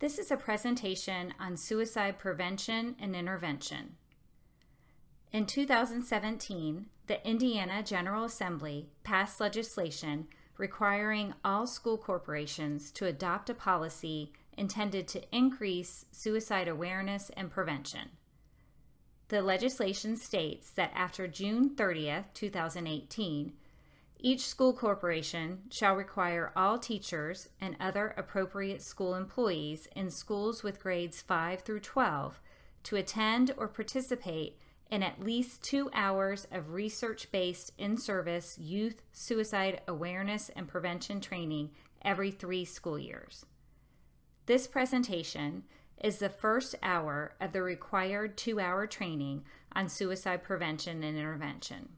This is a presentation on suicide prevention and intervention. In 2017, the Indiana General Assembly passed legislation requiring all school corporations to adopt a policy intended to increase suicide awareness and prevention. The legislation states that after June 30th, 2018, each school corporation shall require all teachers and other appropriate school employees in schools with grades 5 through 12 to attend or participate in at least 2 hours of research-based in-service youth suicide awareness and prevention training every 3 school years. This presentation is the first hour of the required 2-hour training on suicide prevention and intervention.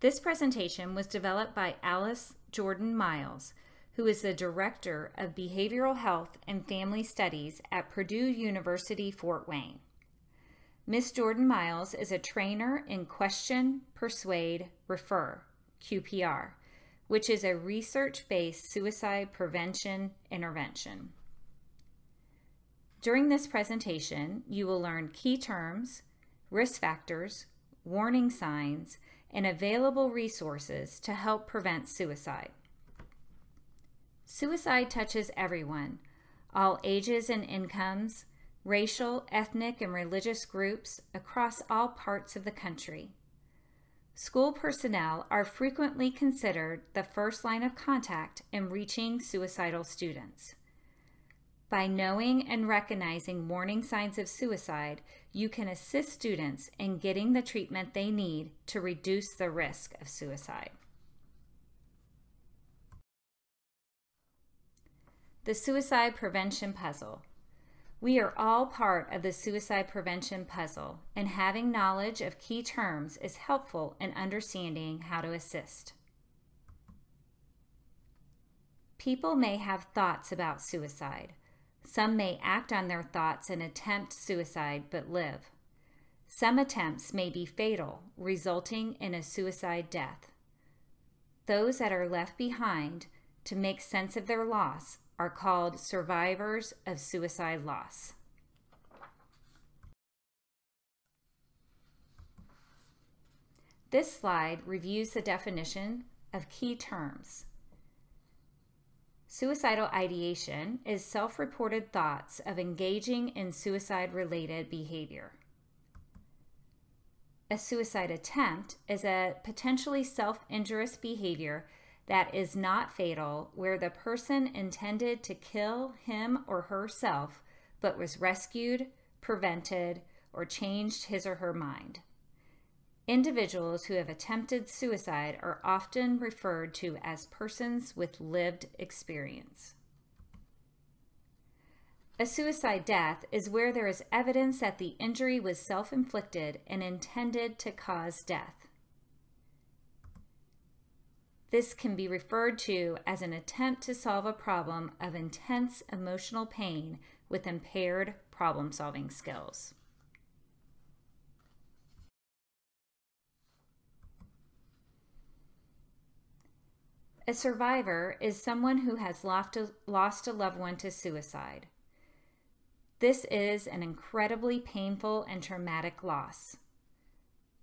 This presentation was developed by Alice Jordan Miles, who is the Director of Behavioral Health and Family Studies at Purdue University, Fort Wayne. Ms. Jordan Miles is a trainer in Question, Persuade, Refer, QPR, which is a research-based suicide prevention intervention. During this presentation, you will learn key terms, risk factors, warning signs, and available resources to help prevent suicide. Suicide touches everyone, all ages and incomes, racial, ethnic, and religious groups across all parts of the country. School personnel are frequently considered the first line of contact in reaching suicidal students. By knowing and recognizing warning signs of suicide, you can assist students in getting the treatment they need to reduce the risk of suicide. The Suicide Prevention Puzzle. We are all part of the suicide prevention puzzle, and having knowledge of key terms is helpful in understanding how to assist. People may have thoughts about suicide. Some may act on their thoughts and attempt suicide but live. Some attempts may be fatal, resulting in a suicide death. Those that are left behind to make sense of their loss are called survivors of suicide loss. This slide reviews the definition of key terms. Suicidal ideation is self-reported thoughts of engaging in suicide-related behavior. A suicide attempt is a potentially self-injurious behavior that is not fatal, where the person intended to kill him or herself but was rescued, prevented, or changed his or her mind. Individuals who have attempted suicide are often referred to as persons with lived experience. A suicide death is where there is evidence that the injury was self-inflicted and intended to cause death. This can be referred to as an attempt to solve a problem of intense emotional pain with impaired problem-solving skills. A survivor is someone who has lost a loved one to suicide. This is an incredibly painful and traumatic loss.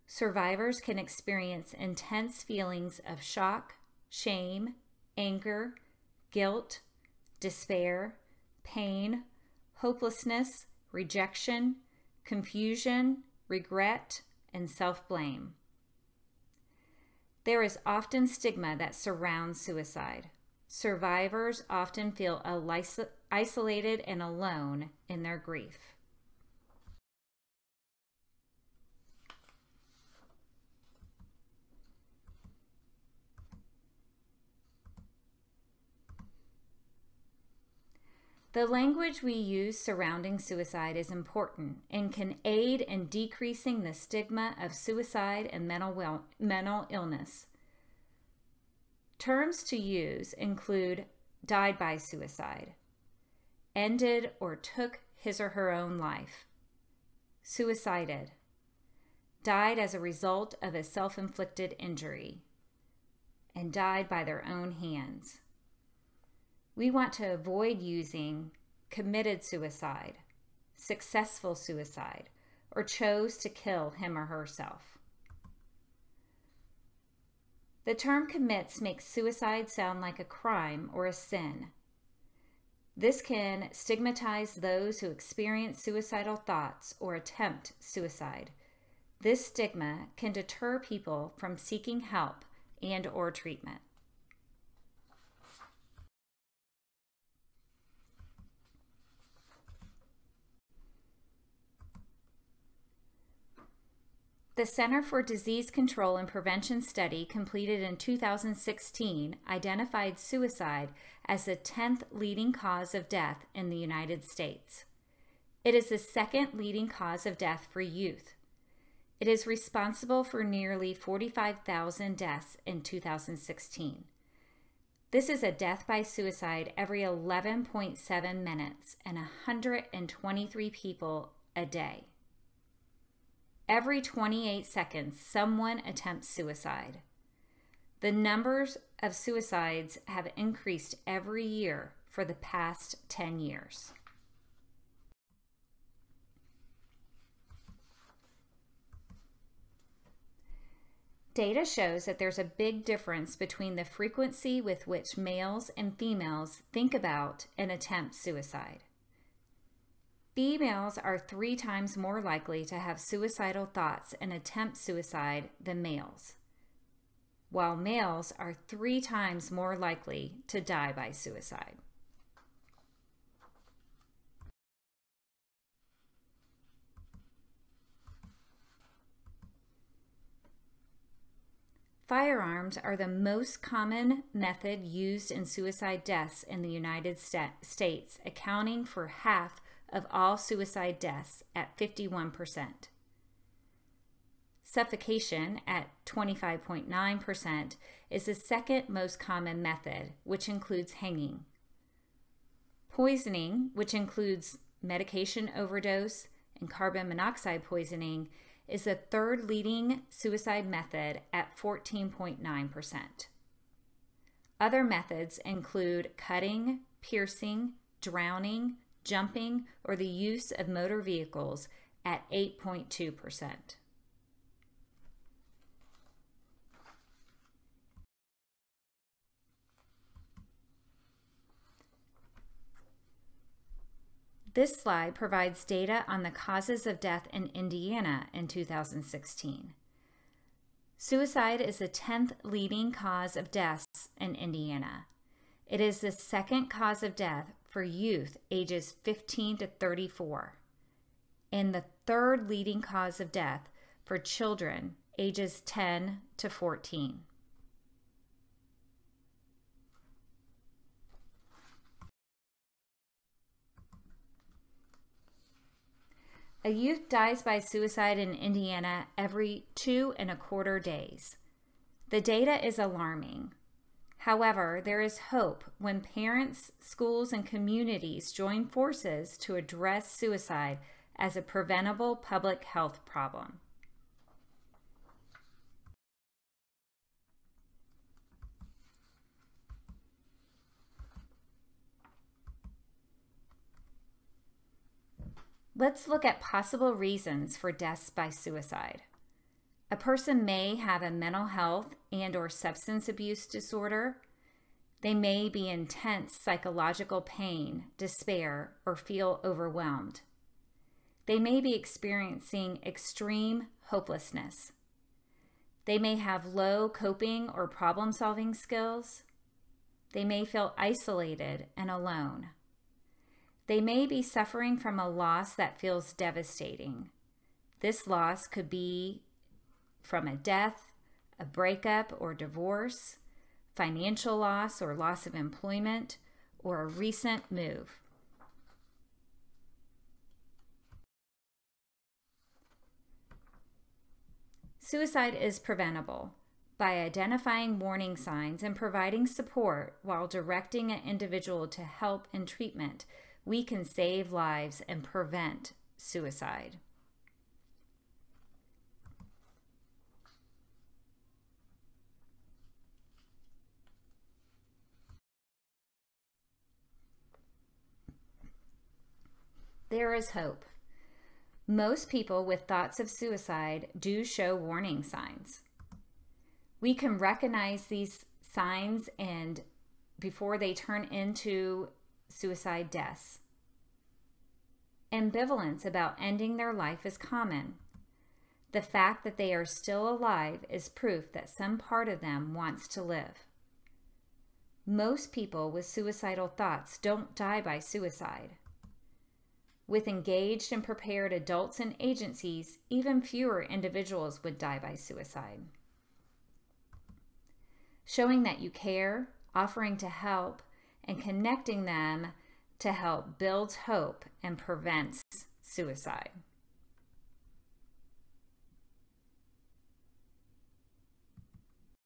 Survivors can experience intense feelings of shock, shame, anger, guilt, despair, pain, hopelessness, rejection, confusion, regret, and self-blame. There is often stigma that surrounds suicide. Survivors often feel isolated and alone in their grief. The language we use surrounding suicide is important and can aid in decreasing the stigma of suicide and mental illness. Terms to use include died by suicide, ended or took his or her own life, suicided, died as a result of a self-inflicted injury, and died by their own hands. We want to avoid using committed suicide, successful suicide, or chose to kill him or herself. The term commits makes suicide sound like a crime or a sin. This can stigmatize those who experience suicidal thoughts or attempt suicide. This stigma can deter people from seeking help and/or treatment. The Center for Disease Control and Prevention study completed in 2016 identified suicide as the 10th leading cause of death in the United States. It is the second leading cause of death for youth. It is responsible for nearly 45,000 deaths in 2016. This is a death by suicide every 11.7 minutes and 123 people a day. Every 28 seconds, someone attempts suicide. The numbers of suicides have increased every year for the past 10 years. Data shows that there's a big difference between the frequency with which males and females think about and attempt suicide. Females are 3 times more likely to have suicidal thoughts and attempt suicide than males, while males are 3 times more likely to die by suicide. Firearms are the most common method used in suicide deaths in the United States, accounting for half of all suicide deaths at 51%. Suffocation at 25.9% is the second most common method, which includes hanging. Poisoning, which includes medication overdose and carbon monoxide poisoning, is the third leading suicide method at 14.9%. Other methods include cutting, piercing, drowning, jumping, or the use of motor vehicles at 8.2%. This slide provides data on the causes of death in Indiana in 2016. Suicide is the 10th leading cause of deaths in Indiana. It is the second cause of death for youth ages 15 to 34, and the third leading cause of death for children ages 10 to 14. A youth dies by suicide in Indiana every 2.25 days. The data is alarming. However, there is hope when parents, schools, and communities join forces to address suicide as a preventable public health problem. Let's look at possible reasons for deaths by suicide. A person may have a mental health and/or substance abuse disorder. They may be in intense psychological pain, despair, or feel overwhelmed. They may be experiencing extreme hopelessness. They may have low coping or problem-solving skills. They may feel isolated and alone. They may be suffering from a loss that feels devastating. This loss could be from a death, a breakup or divorce, financial loss or loss of employment, or a recent move. Suicide is preventable by identifying warning signs and providing support while directing an individual to help and treatment. We can save lives and prevent suicide. There is hope. Most people with thoughts of suicide do show warning signs. We can recognize these signs and before they turn into suicide deaths. Ambivalence about ending their life is common. The fact that they are still alive is proof that some part of them wants to live. Most people with suicidal thoughts don't die by suicide. With engaged and prepared adults and agencies, even fewer individuals would die by suicide. Showing that you care, offering to help, and connecting them to help builds hope and prevents suicide.